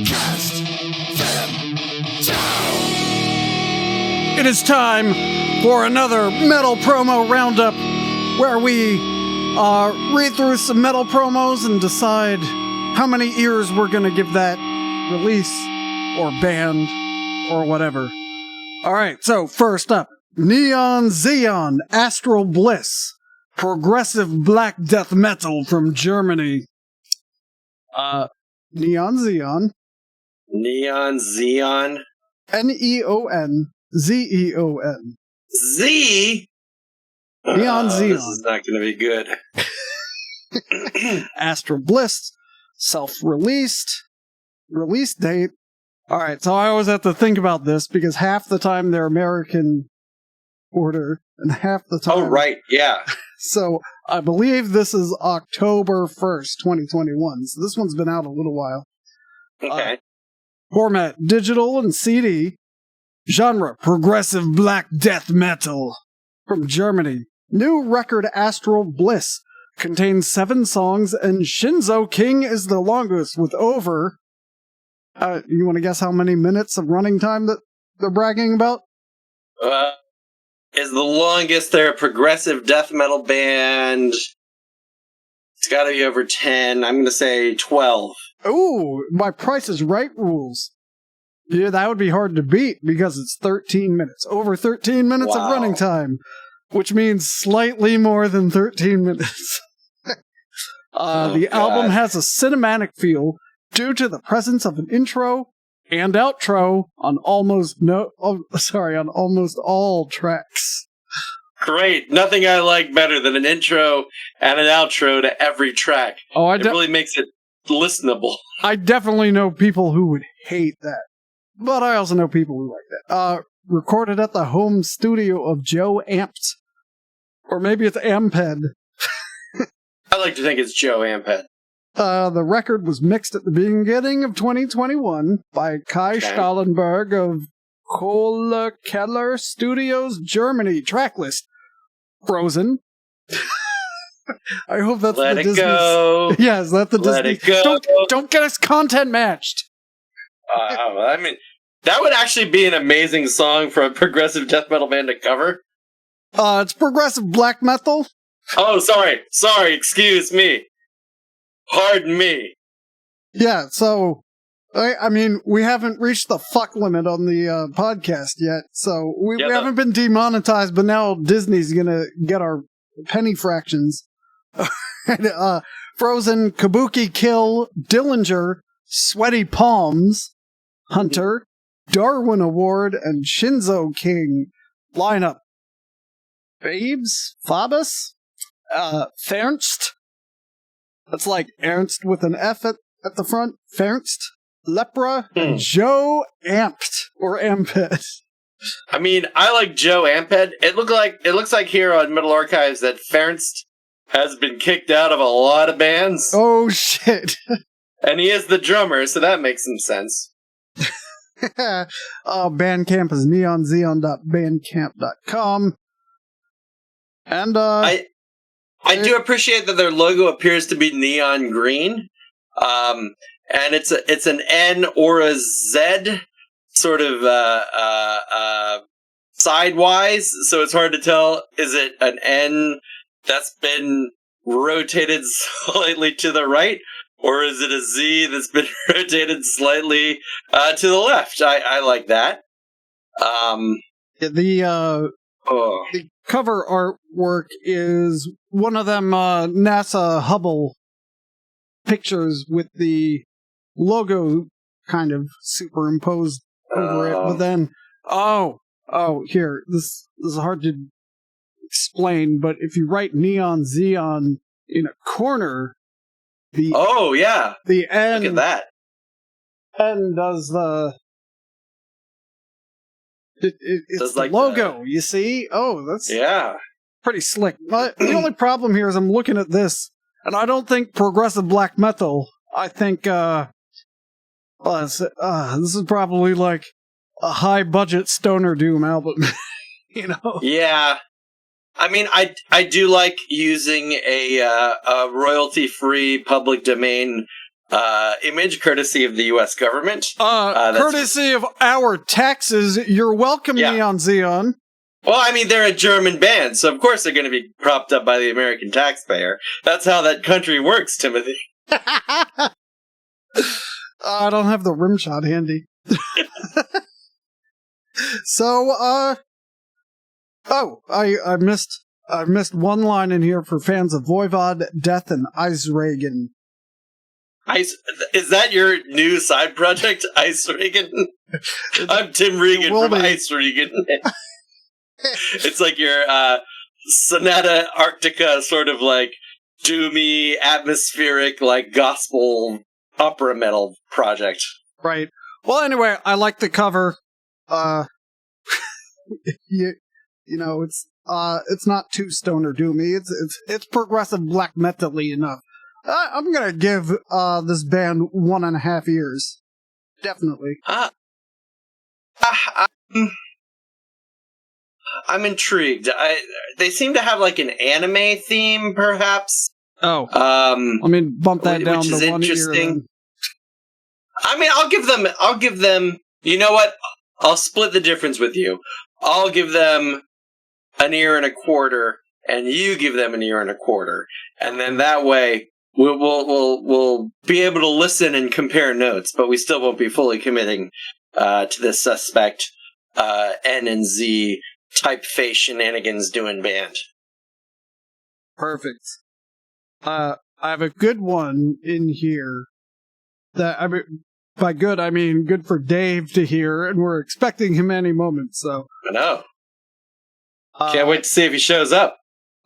Cast them down. It is time for another metal promo roundup where we read through some metal promos and decide how many ears we're going to give that release or band or whatever. Alright, so first up, Neon ZEON, Astral Bliss, progressive black death metal from Germany. Neon ZEON. Neon ZEON. Neon ZEON. Z? Neon ZEON. This is not going to be good. Astral Bliss, self-released, release date. Alright, so I always have to think about this because half the time they're American order and half the time... Oh, right, yeah. So I believe this is October 1st, 2021. So this one's been out a little while. Okay. Format, digital and CD. Genre, progressive black death metal. From Germany. New record, Astral Bliss. Contains 7 songs, and Shinzo King is the longest with over... you want to guess how many minutes of running time that they're bragging about? Is the longest they're a progressive death metal band. It's got to be over 10. I'm going to say 12. Ooh, my Price is Right rules. Yeah, that would be hard to beat because it's 13 minutes. Over 13 minutes of running time, which means slightly more than 13 minutes. The album has a cinematic feel due to the presence of an intro and outro on almost all tracks. Great. Nothing I like better than an intro and an outro to every track. Oh, it really makes it listenable. I definitely know people who would hate that. But I also know people who like that. Recorded at the home studio of Joe Amped. Or maybe it's Amped. I like to think it's Joe Amped. The record was mixed at the beginning of 2021 by Kai Stahlenberg of Kohle Keller Studios, Germany. Tracklist: Frozen. I hope that's Let the it Disney. Go. Yeah, is that the Let Disney? It go. Don't get us content matched. I mean, that would actually be an amazing song for a progressive death metal band to cover. It's progressive black metal. Oh, sorry, excuse me. Pardon me. Yeah, so, I mean, we haven't reached the fuck limit on the podcast yet, so we haven't been demonetized, but now Disney's gonna get our penny fractions. Frozen, Kabuki Kill, Dillinger, Sweaty Palms, Hunter, Darwin Award, and Shinzo King. Lineup: Fabus, Fernst. That's like Ernst with an F at the front. Fernst, Lepra, and Joe Amped or Amped. I mean, I like Joe Amped. It looks like here on Metal Archives that Fernst has been kicked out of a lot of bands. Oh shit! And he is the drummer, so that makes some sense. Bandcamp is neonzeon.bandcamp.com. And I do appreciate that their logo appears to be neon green, and it's an N or a Z, sort of sidewise. So it's hard to tell. Is it an N that's been rotated slightly to the right, or is it a Z that's been rotated slightly to the left? I like that. The cover artwork is one of them NASA Hubble pictures with the logo kind of superimposed over it. But then, here, this is hard to explain, but if you write Neon ZEON in a corner, the N, look at that. N does the... It's the logo, you see? Oh, that's pretty slick. But the only problem here is I'm looking at this, and I don't think progressive black metal. I think this is probably like a high-budget stoner doom album, you know? Yeah. I mean, I do like using a royalty-free public domain image courtesy of the U.S. government. Courtesy of our taxes, you're welcome, Neon ZEON. Well, I mean, they're a German band, so of course they're going to be propped up by the American taxpayer. That's how that country works, Timothy. I don't have the rim shot handy. So, I missed one line in here for fans of Voivod, Death, and Ice Reagan. Is that your new side project, Ice Reagan? I'm Tim Regan from Ice Reagan. It's like your Sonata Arctica sort of like doomy, atmospheric, like gospel opera metal project. Right. Well, anyway, I like the cover. You know, it's not too stoner doomy. It's progressive black metal-y enough. I'm gonna give this band 1.5 years. Definitely. I'm intrigued. They seem to have like an anime theme, perhaps. Oh. Let me bump that down to 1 year. Interesting. I mean, I'll give them. You know what? I'll split the difference with you. I'll give them 1.25 years, and you give them 1.25 years, and then that way we'll be able to listen and compare notes, but we still won't be fully committing to this suspect N and Z typeface shenanigans doing band. Perfect. I have a good one in here that, I mean, by good, I mean good for Dave to hear, and we're expecting him any moment, so. I know. Can't wait to see if he shows up.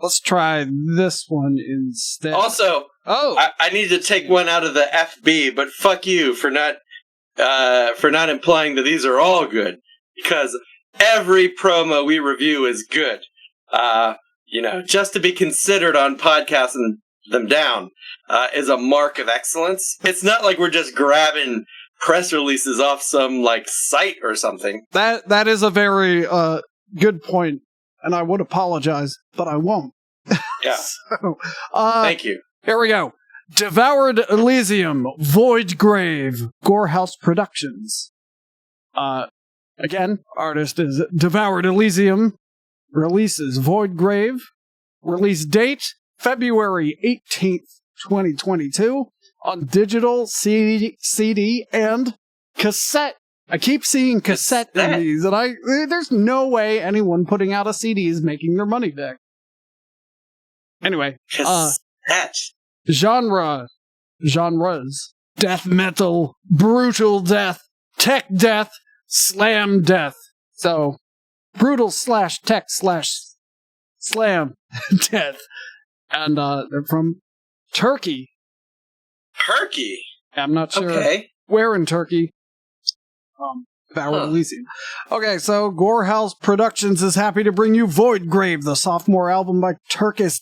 Let's try this one instead. Also, I need to take one out of the FB, but fuck you for not implying that these are all good, because every promo we review is good. Just to be considered on podcasting them down is a mark of excellence. It's not like we're just grabbing press releases off some like site or something. That is a very good point, and I would apologize, but I won't. Yeah. So, thank you. Here we go. Devoured Elysium, Void Grave, Gorehouse Productions. Again, artist is Devoured Elysium. Release is Void Grave. Release date, February 18th, 2022. On digital, CD, and cassette. I keep seeing cassette in these, and there's no way anyone putting out a CD is making their money back. Anyway, genres, death metal, brutal death, tech death, slam death. So, brutal / tech / slam death. And they're from Turkey. Turkey? I'm not sure where in Turkey. Devoured Elysium. Okay, so Gorehouse Productions is happy to bring you Void Grave, the sophomore album by Turkish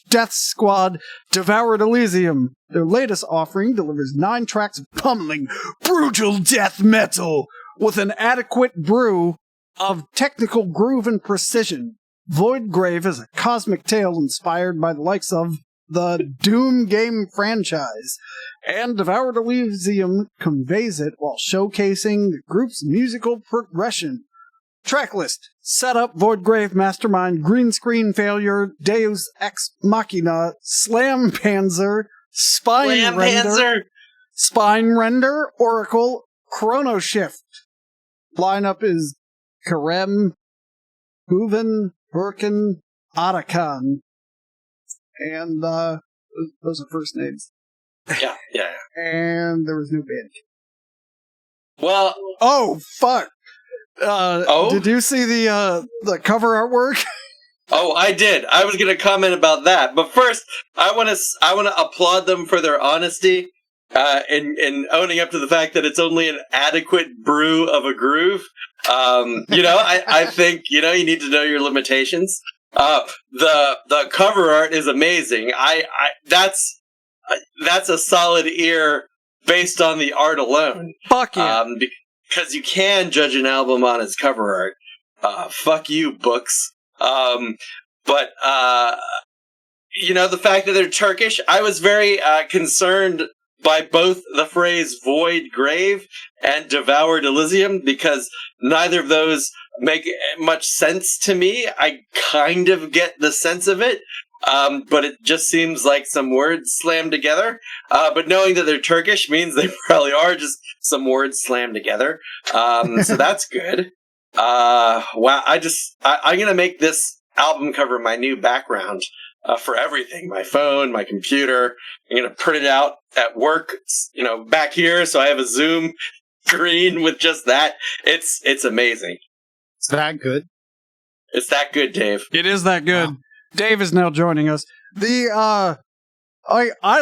death squad Devoured Elysium. Their latest offering delivers 9 tracks of pummeling, brutal death metal with an adequate brew of technical groove and precision. Void Grave is a cosmic tale inspired by the likes of the Doom game franchise, and Devoured Elysium conveys it while showcasing the group's musical progression. Tracklist: Setup, Void Grave, Mastermind, Green Screen Failure, Deus Ex Machina, Slam Panzer, Spine Render, Oracle, Chrono Shift. Lineup is Kerem, Hooven, Birkin, Atakan. And those are first names. Yeah. And there was no band. Well, oh fuck! Did you see the cover artwork? Oh, I did. I was going to comment about that, but first, I want to applaud them for their honesty in owning up to the fact that it's only an adequate brew of a groove. I think you need to know your limitations. The cover art is amazing. That's a solid ear based on the art alone. Fuck yeah. Because you can judge an album on its cover art. Fuck you, books. The fact that they're Turkish, I was very concerned by both the phrase void grave and devoured Elysium, because neither of those make much sense to me. I kind of get the sense of it, but it just seems like some words slammed together. But knowing that they're Turkish means they probably are just some words slammed together. So that's good. Wow, I'm going to make this album cover my new background for everything. My phone, my computer. I'm going to print it out at work, back here, so I have a Zoom screen with just that. It's amazing. It's that good? It's that good, Dave. It is that good. Wow. Dave is now joining us. I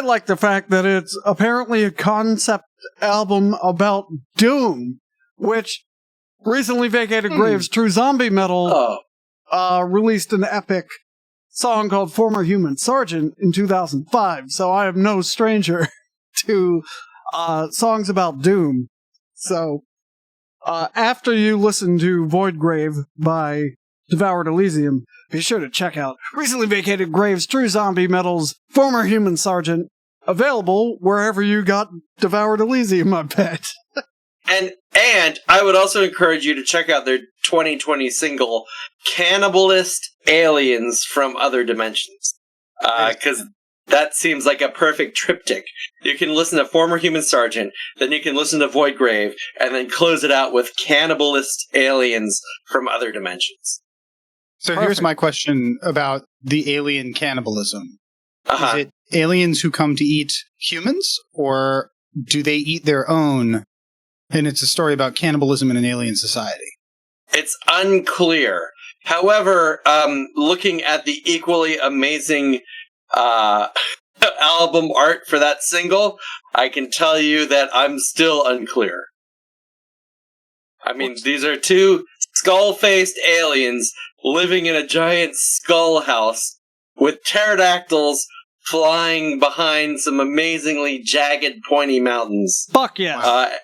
like the fact that it's apparently a concept album about doom, which recently Vacated Graves' True Zombie Metal released an epic song called Former Human Sergeant in 2005, so I am no stranger to songs about doom. So, after you listen to Void Grave by Devoured Elysium, be sure to check out recently Vacated Graves' True Zombie Metal's Former Human Sergeant, available wherever you got Devoured Elysium, I bet. And I would also encourage you to check out their 2020 single, Cannibalist Aliens from Other Dimensions. Because that seems like a perfect triptych. You can listen to Former Human Sergeant, then you can listen to Void Grave, and then close it out with Cannibalist Aliens from Other Dimensions. So here's my question about the alien cannibalism. Is it aliens who come to eat humans, or do they eat their own? And it's a story about cannibalism in an alien society. It's unclear. However, looking at the equally amazing album art for that single, I can tell you that I'm still unclear. I mean, these are two skull-faced aliens living in a giant skull house with pterodactyls flying behind some amazingly jagged, pointy mountains. Fuck yeah.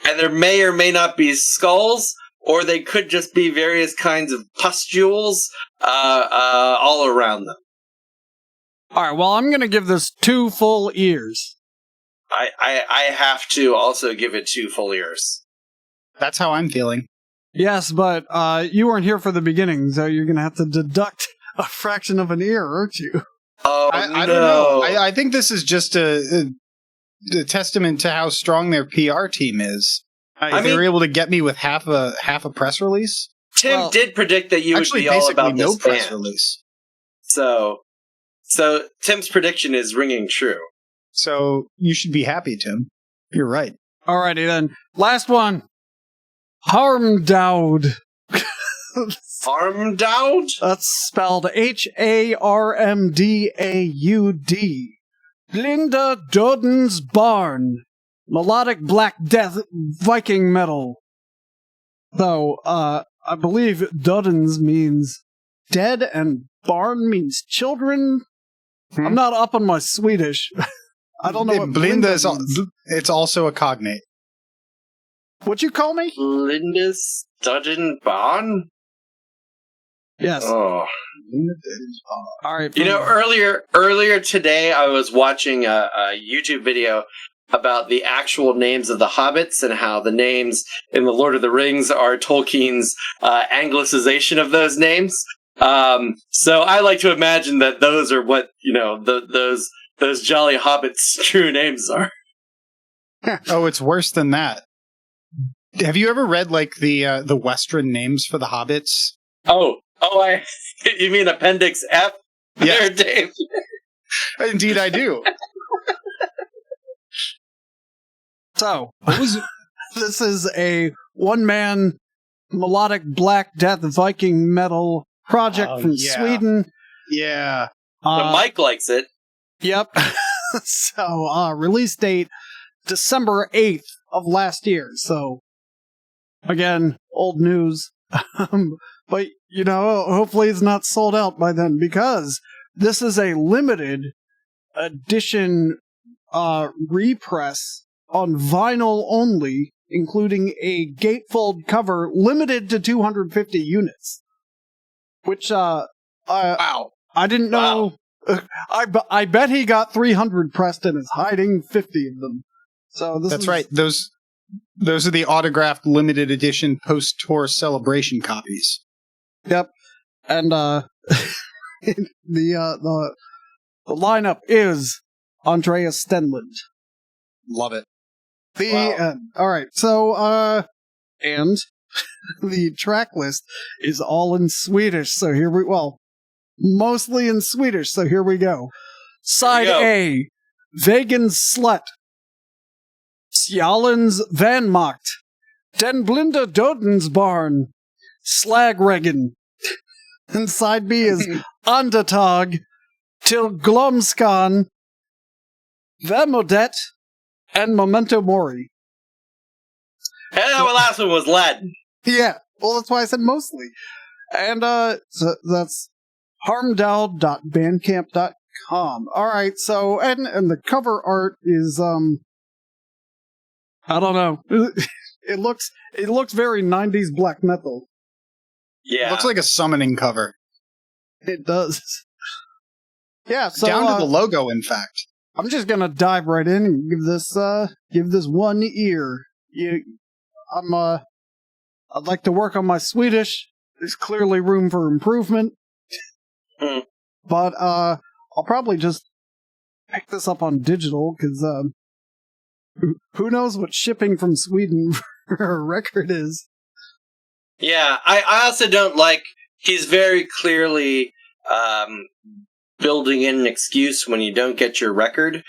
And there may or may not be skulls, or they could just be various kinds of pustules all around them. All right, well, I'm going to give this 2 full ears. I have to also give it 2 full ears. That's how I'm feeling. Yes, but you weren't here for the beginning, so you're going to have to deduct a fraction of an ear, aren't you? Oh, I don't know. I think this is just a testament to how strong their PR team is. They were able to get me with half a press release. Tim did predict that you would be all about this press release. So Tim's prediction is ringing true. So you should be happy, Tim. You're right. Alrighty then. Last one. HARMDAUD. HARMDAUD? That's spelled HARMDAUD. Linda Doden's Barn. Melodic Black Death Viking Metal. Though, I believe Doden's means dead and barn means children. I'm not up on my Swedish. I don't know what Blinda is. It's also a cognate. What'd you call me? Linda's Doden Barn? Yes. Oh. All right. Earlier today, I was watching a YouTube video about the actual names of the hobbits and how the names in The Lord of the Rings are Tolkien's anglicization of those names. So I like to imagine that those are what, those jolly hobbits' true names are. Oh, it's worse than that. Have you ever read the Western names for the hobbits? You mean Appendix F? Yeah, there, Dave. Indeed, I do. So, this is a one-man melodic Black Death Viking metal project from Sweden. Yeah. Mike likes it. Yep. So, release date December 8th of last year. So, again, old news. But, hopefully it's not sold out by then, because this is a limited edition repress on vinyl only, including a gatefold cover limited to 250 units. Which, wow. I didn't know I bet he got 300 pressed and is hiding 50 of them. So that's right. Those are the autographed limited edition post-tour celebration copies. Yep. And the lineup is Andreas Stenlund. Love it. All right. So and the track list is all in Swedish. So mostly in Swedish. So here we go. Side A, Vegan's Slut, Sjalens Vanmakt, Den Blinde Dodens Barn, Slagregen. And side B is Andetag, Till Glomskan, Vemodet, and Memento Mori. And the last one was Latin. Yeah, well, that's why I said mostly. And so that's harmdaud.bandcamp.com. All right, so and the cover art is I don't know. It looks very 90s black metal. Yeah, it looks like a summoning cover. It does. Yeah, so down to the logo, in fact. I'm just gonna dive right in and give this one ear. I'd like to work on my Swedish. There's clearly room for improvement. But I'll probably just pick this up on digital, because who knows what shipping from Sweden for a record is. Yeah, I also don't like, he's very clearly building in an excuse when you don't get your record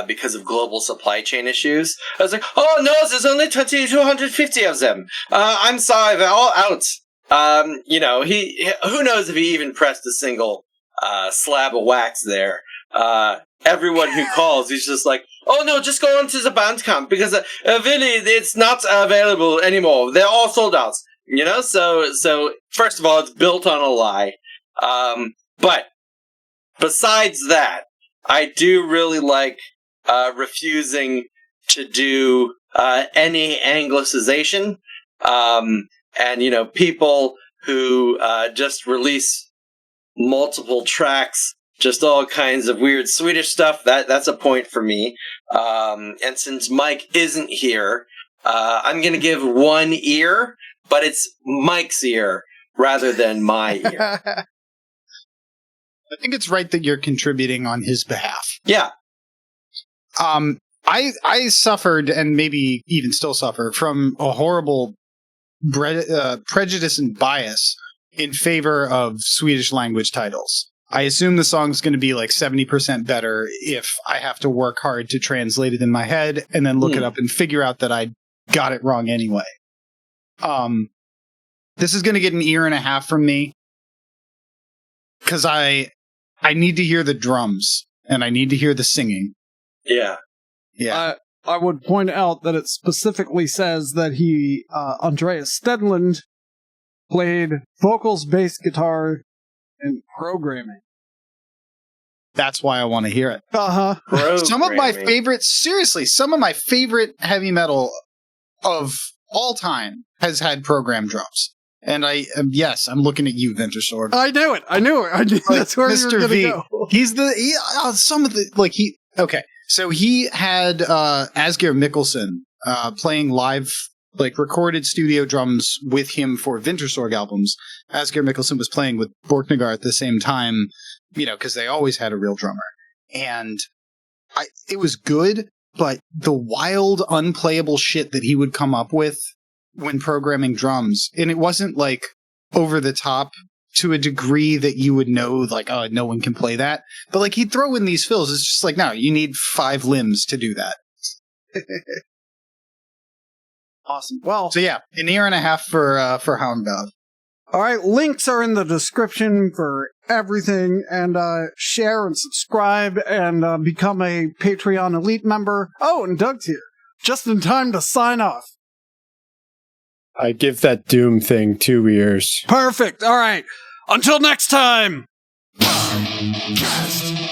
because of global supply chain issues. I was like, oh no, there's only 250 of them. I'm sorry, they're all out. Who knows if he even pressed a single slab of wax there. Everyone who calls, he's just like, oh no, just go on to the Bandcamp because really it's not available anymore. They're all sold out. So first of all, it's built on a lie. But besides that, I do really like refusing to do any anglicization. And people who just release multiple tracks, just all kinds of weird Swedish stuff, that's a point for me. And since Mike isn't here, I'm going to give one ear, but it's Mike's ear rather than my ear. I think it's right that you're contributing on his behalf. Yeah. I suffered, and maybe even still suffer, from a horrible prejudice and bias in favor of Swedish language titles. I assume the song's going to be like 70% better if I have to work hard to translate it in my head and then look it up and figure out that I got it wrong anyway. This is going to get an ear and a half from me because I need to hear the drums and I need to hear the singing. Yeah. Yeah. I would point out that it specifically says that Andreas Stenlund, played vocals, bass, guitar, and programming. That's why I want to hear it. Uh-huh. Some of my favorite heavy metal of all time has had program drums. And I'm looking at you, Wintersorg. I knew it. That's where you were going to go. He's so he had Asger Mikkelsen playing live, like recorded studio drums with him for Wintersorg albums. Asger Mikkelsen was playing with Borknagar at the same time, because they always had a real drummer. And it was good, but the wild, unplayable shit that he would come up with when programming drums, and it wasn't like over the top to a degree that you would know, like, oh, no one can play that. But like he'd throw in these fills. It's just like, no, you need 5 limbs to do that. Awesome. Well, so yeah, an ear and a half for HARMDAUD. All right, links are in the description for everything, and share and subscribe and become a Patreon Elite member. Oh, and Doug's here, just in time to sign off. I give that Doom thing 2 ears. Perfect. All right. Until next time. Podcast.